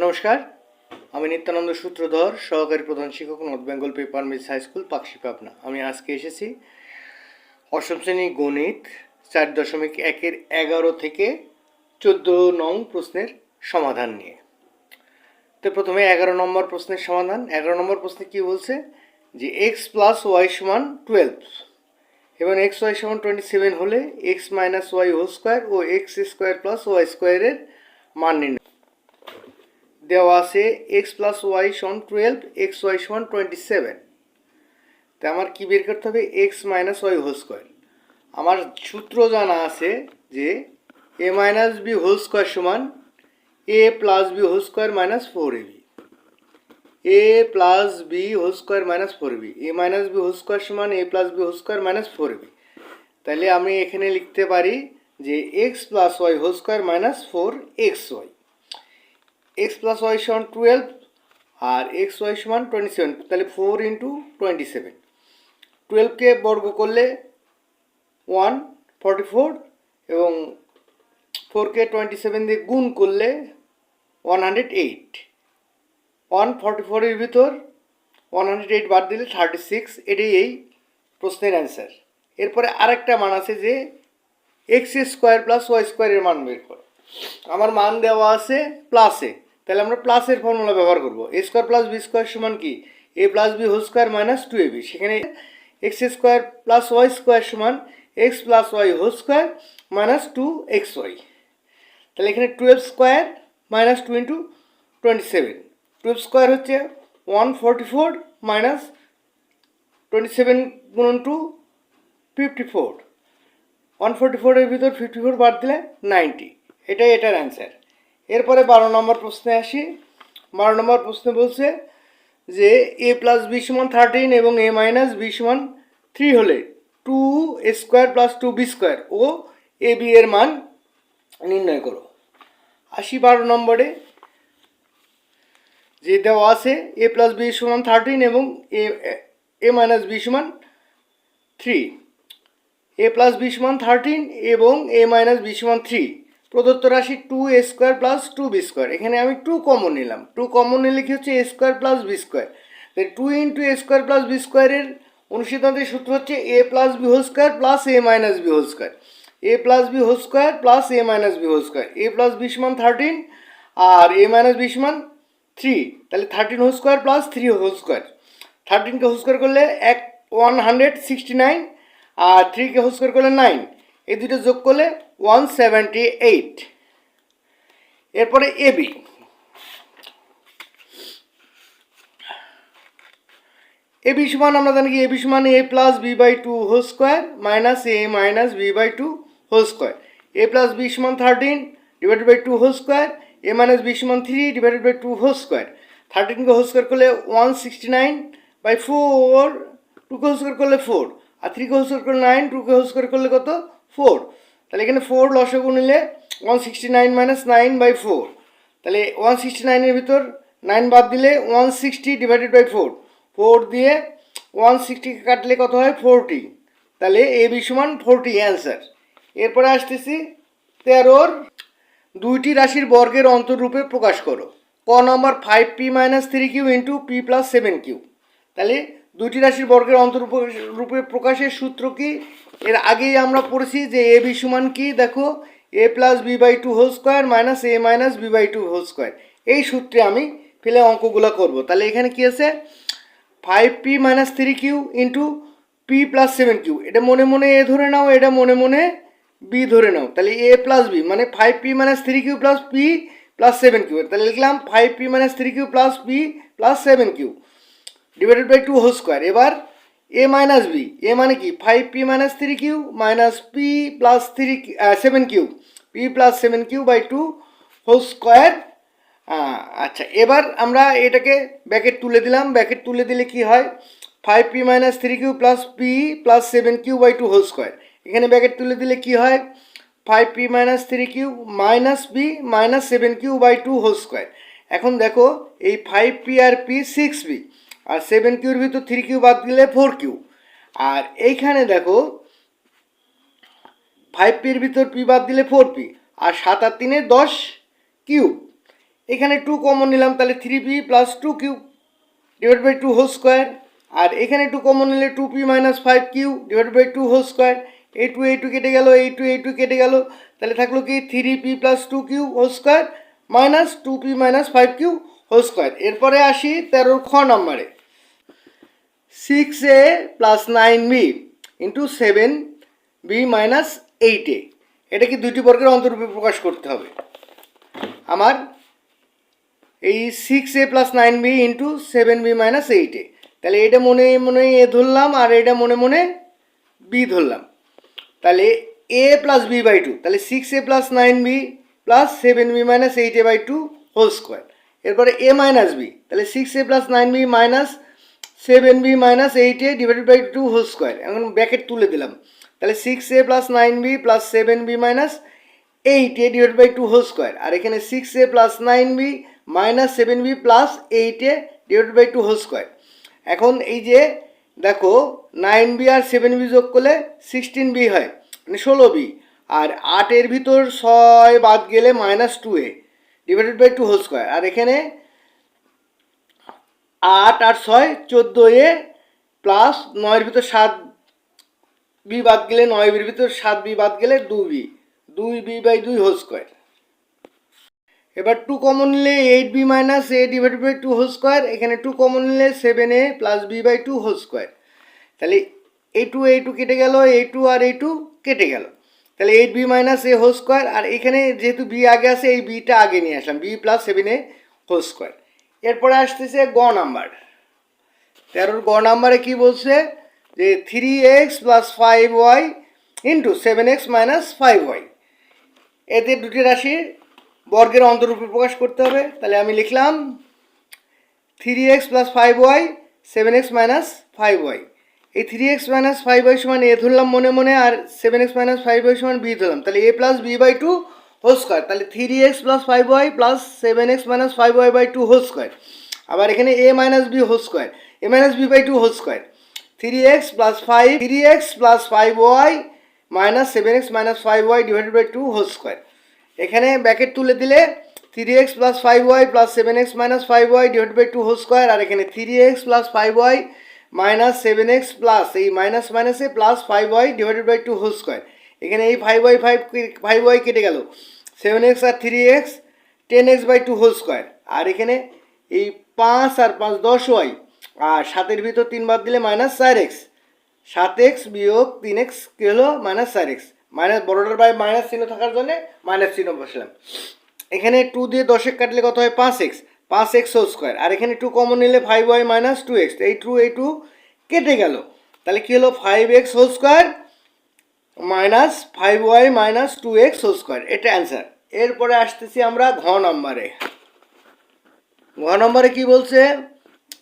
নমস্কার, আমি নিত্যানন্দ সূত্রধর, সহকারী প্রধান শিক্ষক, North Bengal paper mills high school, Pakshi, Pabna. আমি আজকে এসেছি অষ্টম শ্রেণী গণিত 4.1-11 থেকে 14 নং প্রশ্নের সমাধান নিয়ে। তো প্রথমে 11 নম্বর প্রশ্নের সমাধান। 11 নম্বর প্রশ্নে কী বলছে যে এক্স প্লাস ওয়াই সমান 12 এবং এক্স ওয়াই সমান 27 হলে X minus Y whole square ও এক্স স্কোয়ার প্লাস ওয়াই স্কোয়ারের মান নির্ণয়। দেওয়া আছে এক্স প্লাস ওয়াই সমান 12, এক্স ওয়াই সমান 27। তো আমার কী বের করতে হবে? X minus Y whole square. আমার সূত্র জানা আছে যে A minus B whole square সমান A plus B whole square minus 4ab। A plus B whole square minus 4ab। A minus B whole square সমান A plus B whole square minus 4ab। তাহলে আমি এখানে লিখতে পারি যে X plus Y whole square minus 4xy। X plus Y সমান 12 আর x Y সমান 27, তাহলে 4 × 27। 12কে বর্গ করলে 144 এবং 4কে 27 দিয়ে গুণ করলে 108। 144-এর ভিতর 108 বাদ দিলে 36। এটাই এই প্রশ্নের অ্যান্সার। এরপরে আরেকটা মান আছে যে এক্স স্কোয়ার প্লাস ওয়াই স্কোয়ারের মান বের করো। আমার মান দেওয়া আছে প্লাসে, তাহলে আমরা প্লাসের ফর্মুলা ব্যবহার করব। A square plus B square সমান কি A plus B whole square minus 2ab। সেখানে X square plus Y square সমান X plus Y whole square minus 2xy। তাহলে এখানে 12 স্কোয়ার মাইনাস 2 × 27। 12 স্কোয়ার হচ্ছে 144 মাইনাস 27 গুণন 2 54। 144-এর ভিতর 54 বাদ দিলে 90। এটাই এটার অ্যান্সার। এরপরে 12 নম্বর প্রশ্নে আসি। 12 নম্বর প্রশ্নে বলছে যে এ প্লাস বি সমান 13 এবং এ মাইনাস বি সমান 3 হলে 2a square plus 2b square ও এ বি এর মান নির্ণয় করো। আসি 12 নম্বরে, যে দেওয়া আছে এ প্লাস বি সমান 13 এবং এ মাইনাস বি সমান 3। এ প্লাস বি সমান 13 এবং এ মাইনাস বি সমান 3। প্রদত্ত রাশি 2a square plus 2b square. এখানে আমি 2 কমন নিলাম। 2 কমন নিলে কি হচ্ছে? এ স্কোয়ার প্লাস বি স্কোয়ার। তাই 2 × এ স্কোয়ার প্লাস বি স্কোয়ারের অনুসিদ্ধান্তের সূত্র হচ্ছে A plus B whole square plus A minus B whole square. A plus B whole square plus A minus B whole square. A plus B সমান 13 আর এ minus B সমান 3। তাহলে 13 whole square plus 3 whole square. 13কে whole square করলে 169 আর 3কে whole square করলে 9। এই দুটো যোগ করলে 178। এরপরে এবি। এবি সমান আমরা জানি কি এবি সমান A plus B by 2 whole square minus A minus B by 2 whole square. A plus B সমান 13 divided by 2 whole square. A minus B সমান 3 ডিভাইডেড বাই 2 হোল স্কোয়ার। 13কে হোল স্কোয়ার করলে 169/4। 2কে whole square করলে 4 আর 3কে whole square করলে 9। 2কে whole square করলে কত? 4। তাহলে এখানে 4 লসাগু নিলে 169 - 9/4। তাহলে 169-এর ভিতর 9 বাদ দিলে 160 ডিভাইডেড বাই 4। 4 দিয়ে 160কে কাটলে কত হয়? 40। তাহলে এ বি সমান 40 অ্যান্সার। এরপরে আসতেছি 13-র দুইটি রাশির বর্গের অন্তররূপে প্রকাশ করো। ক নম্বর 5p - 3q × p + 7q। তাহলে দুইটি রাশির বর্গের অন্তররূপে প্রকাশের সূত্র কি? এর আগেই আমরা পড়েছি যে এ বি সমান কি? দেখো A plus B by 2 whole square minus A minus B by 2 whole square. এই সূত্রে আমি ফেলে অঙ্কগুলো করব। তাহলে এখানে কি আছে? 5p - 3q × p + 7q। এটা মনে মনে এ ধরে নাও, এটা মনে মনে বি ধরে নাও। তাহলে এ প্লাস বি মানে 5p - 3q + p + 7q। তাহলে লিখলাম 5p - 3q + p + 7q divided by 2 whole square. এবার এ মাইনাস বি, এ মানে কি? 5p - 3q minus p + 7q p + 7q/2 whole square. আচ্ছা, এবার আমরা এটাকে ব্র্যাকেট তুলে দিলাম। ব্র্যাকেট তুলে দিলে কি হয়? 5p - 3q + p + 7q/2 whole square. এখানে ব্র্যাকেট তুলে দিলে কি হয়? 5p - 3q - p - 7q/2 whole square. এখন দেখো এই 5p আর p 6p আর 7q-র ভিতর 3q বাদ দিলে 4q। আর এইখানে দেখো 5p-র ভিতর p বাদ দিলে 4p আর 7 আর 3 10 কিউব। এখানে 2 কমন নিলাম, তাহলে 3p plus 2 cube divide by 2 whole square. আর এখানে 2 কমন নিলে 2p minus 5 Q divide by 2 whole square. এই টু কেটে গেল, এই টু কেটে গেল, তাহলে থাকলো কি 3p plus 2 q whole square minus 2p minus 5 q whole square. এরপরে আসি 13 খ নম্বরে, 6a plus 9b into 7b minus 8a। এটা কি দুইটি বর্গের অন্তরূপে প্রকাশ করতে হবে। আমার এই 6a plus 9b into 7b minus 8a, তাহলে এটা মনে মনে এ ধরলাম আর এটা মনে মনে বি ধরলাম, তাহলে a প্লাস বি বাই 2, তাহলে 6a plus 9b plus 7b minus 8a by 2 whole square. এরপরে a মাইনাস বি, তাহলে 6a plus 9b minus 7b minus 8a divided by 2 whole square. এখন ব্র্যাকেট তুলে দিলাম, তাহলে 6a plus 9b plus 7b minus 8a divided by 2 whole square. আর এখানে 6a plus 9b minus 7b plus 8a divided by 2 whole square. এখন এই যে দেখো 9b আর 7b যোগ করলে 16b হয়, মানে 16b। আর 8-এর ভিতর 6 বাদ গেলে minus 2a divided by 2 whole square. আর এখানে 8 আর 6 14a প্লাস 9-এর ভিতর 7b বাদ গেলে 9bর ভিতর 7b বাদ গেলে 2b বাই 2 হোল স্কোয়ার। এবার 2 কমন নিলে 8b minus a divided by 2 whole square. এখানে 2 কমন নিলে 7a plus b by 2 whole square. তাহলে a2 কেটে গেল, a2 আর a2 কেটে গেল, তাহলে 8b minus a whole square. আর এখানে যেহেতু b আগে আছে, এই bটা আগে নিয়ে আসলাম, b plus 7a whole square. এরপরে আসতেছে গ নাম্বার, 13 গ নাম্বারে কি বলছে যে 3x plus 5y into 7x minus 5y। এতে দুটি রাশি বর্গের অন্তরূপে প্রকাশ করতে হবে। তাহলে আমি লিখলাম 3x plus 5y 7x minus 5y। এই 3x মাইনাস 5y সমান এ ধরলাম মনে মনে, আর 7x মাইনাস 5y সমান বি ধরলাম, তাহলে a plus B by 2 whole square. তাহলে 3x plus 5y plus 7x minus 5y by 2 whole square. আবার এখানে a minus B whole square, a minus B by 2 whole square. 3x plus 5y minus 7x minus 5y divided by 2 whole square. এখানে bracket তুলে দিলে 3x plus 5y plus 7x minus 5y divide by 2 whole square. আর এখানে 3x plus 5y minus 7x plus এই minus মাইনাসে plus 5y divided by 2 whole square. এখানে এই 5y কেটে গেল, 7x আর 3x 10x by 2 whole square. আর এখানে এই 5 আর 5 10y, আর 7-এর ভিতর 3 বাদ দিলে মাইনাস 4x, 7x বিয়োগ 3x কি হলো মাইনাস 4x। মাইনাস বড়টার বাই মাইনাস চিহ্ন থাকার জন্য মাইনাস চিহ্ন বসলাম। এখানে 2 দিয়ে 10 কাটলে কত হয় 5x হোল স্কোয়ার। আর এখানে 2 কমন নিলে 5y মাইনাস 2x, এই 2 কেটে গেল, তাহলে কি হলো 5x whole square minus 5y minus 2x whole square. এটা অ্যান্সার। এরপরে আসতেছি আমরা ঘ নম্বরে কি বলছে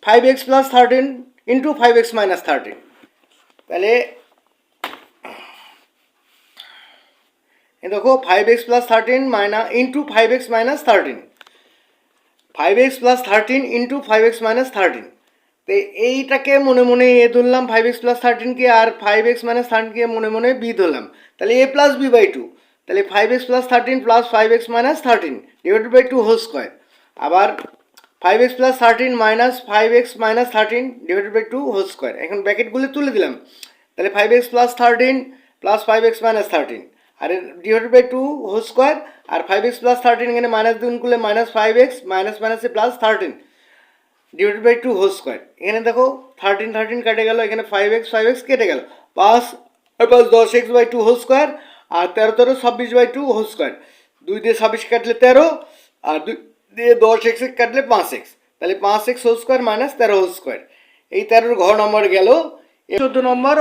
5x plus 13 into 5x minus 13। তাহলে দেখো 5x plus 13 minus into 5x minus 13, 5x plus 13 into 5x minus 13। তো এইটাকে মনে মনে এ ধরলাম 5x প্লাস 13কে, আর 5x মাইনাস 13কে মনে মনে বি ধরলাম, তাহলে a প্লাস বি বাই 2। তাহলে 5x plus 13 plus 5x minus 13 divided by 2 whole square. আবার 5x plus 13 minus 5x minus 13 divided by 2 whole square. এখন ব্র্যাকেটগুলো তুলে দিলাম, তাহলে 5x plus 13 plus 5x minus 13 আর ডিভাইডেড বাই 2 হোল স্কোয়ার। আর 5x plus 13 এখানে মাইনাস গুণ করলে মাইনাস 5x মাইনাস মাইনাসে plus 13 divided by 2 whole square. এখানে দেখো 13 কেটে গেল, এখানে 5x কেটে গেল, 5 আর 5 10x বাই 2 হোল স্কোয়ার। আর 13 26 বাই 2 হোল স্কোয়ার। 2 দিয়ে 26 কাটলে 13, আর 2 দিয়ে 10x কাটলে 5x, তাহলে 5x whole square minus 13 whole square. এই 13 ঘ নম্বর গেল। 14 নম্বর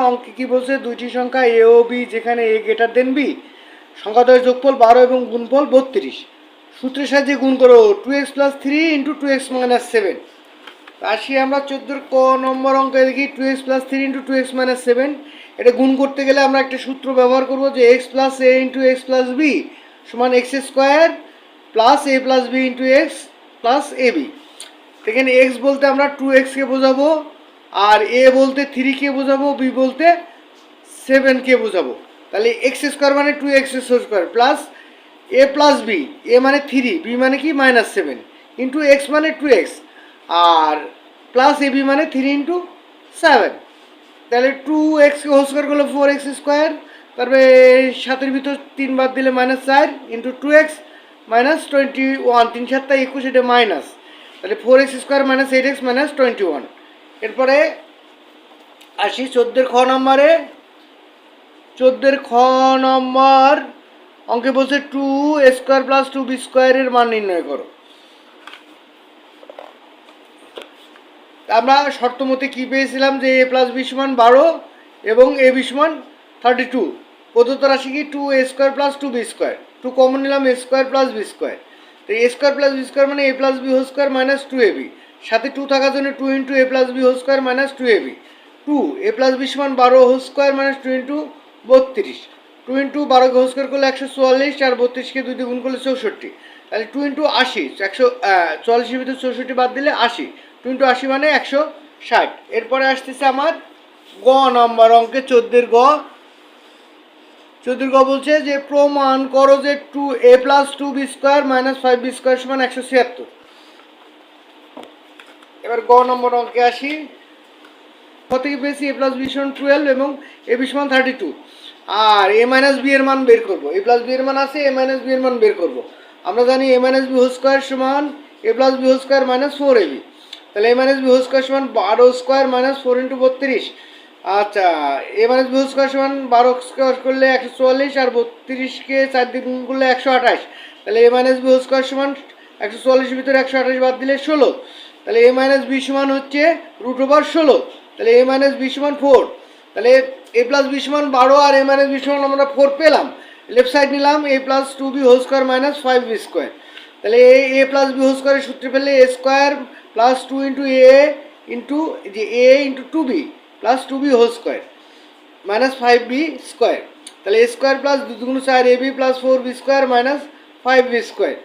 অঙ্কে কি বলছে, দুইটি সংখ্যা এ ও বি যেখানে এ গ্রেটার দেন বি, সংখ্যাদ্বয়ের যোগফল 12 এবং গুণফল 32। সূত্রের সাহায্যে গুণ করো 2x plus 3 into 2x minus 7। আসি আমরা 14 ক নম্বর অঙ্কে দেখি 2x plus 3 into 2x minus 7। এটা গুণ করতে গেলে আমরা একটা সূত্র ব্যবহার করব যে x plus a into X plus B সমান X square plus A plus B into X plus A B. এখানে এক্স বলতে আমরা 2xকে বোঝাবো, আর এ বলতে 3কে বোঝাবো, বি বলতে 7কে বোঝাবো। তাহলে এক্স স্কোয়ার মানে 2x square plus A plus B, এ মানে 3, বি মানে কি -7, ইন্টু এক্স মানে 2x, R plus A B মানে 3 ইন্টু 7। তাহলে 2x হোল স্কোয়ার করলে 4x², তারপরে 7-এর ভিতর 3 বাদ দিলে -4 ইন্টু 2x -21, 3 7 21, এটা মাইনাস, তাহলে 4x² -8x -21। এরপরে আসি 14-এর খ নম্বরে। 14-এর খ নম্বর অঙ্কে বলছে 2a² + 2b² এর মান নির্ণয় করো। আমরা শর্ত মতে কী পেয়েছিলাম যে a + b = 12 এবং a b = 32। প্রদত্ত রাশি কি 2a² + 2b², 2 কমন নিলাম, a² + b², তো a² + b² মানে a + b² - 2ab, সাথে 2 থাকার জন্য 2 × a + b² - 2ab, 2 a + b = 12² - 2 × 32, 2 × 12 whole square করলে 144, আর 32কে 2 দিয়ে গুণ করলে 64, তাহলে 2 × 80, 144-এর ভিতরে 64 বাদ দিলে 80, 2 × 80 মানে 160। এরপরে আসতেছে আমার গ নম্বর অঙ্কে 14-এর গ। 14-এর গ বলছে যে প্রমাণ করো যে 2a + 2b² - 5b² = 176। এবার গ নম্বর অঙ্কে আসি। কত থেকে পেয়েছি a + b = 12 এবং a b = 32, R a - b এর মান বের করবো। a + b এর মান আছে, a - b এর মান বের করবো। আমরা জানি a - b² = a + b² - 4ab, তাহলে a - b² = 12² - 4 × 32। আচ্ছা, a - b² = 12² করলে 144, আর 32কে 4 দিয়ে গুণ করলে 128, তাহলে a - b² = 144-এর ভিতরে 128 বাদ দিলে 16, তাহলে a - b সমান হচ্ছে √16, তাহলে a - b = 4। তাহলে a + b = 12 R a - b = আমরা 4 পেলাম। লেফট সাইড নিলাম, a + 2b² - 5b², তাহলে a + b² এর সূত্রে ফেললে a² + 2 × a ইন্টু যে a × 2b + 2b² - 5b², তাহলে a² + 2 × 4 ab + 4b² - 5b²,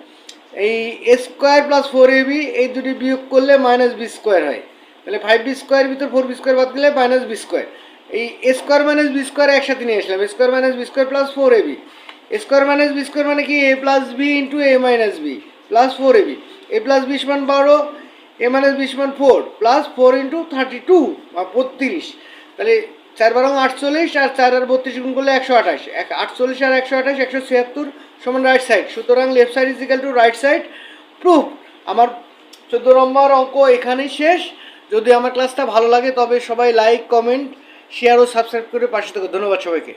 এই a² + 4ab এই দুটি বিয়োগ করলে -b² হয়, তাহলে 5b² ভিতর 4b² বাদ দিলে -b²। এই a² - b² একসাথে নিয়ে আসলাম, a² - b² + 4ab, a² - b² মানে কি a + b × a - b + 4ab, a + b = 12, a - b = 4 + 4 × 32 বা 32, তাহলে 4 × 48, আর 4 আর 32 গুণ করলে 128, 48 আর 128 176 সমান রাইট সাইড, সুতরাং left side = right side. Proof. আমার 14 নম্বর অঙ্ক এখানেই শেষ। যদি আমার ক্লাসটা ভালো লাগে তবে সবাই লাইক, কমেন্ট, শেয়ার ও সাবস্ক্রাইব করে পাশে থাকো। ধন্যবাদ সবাইকে।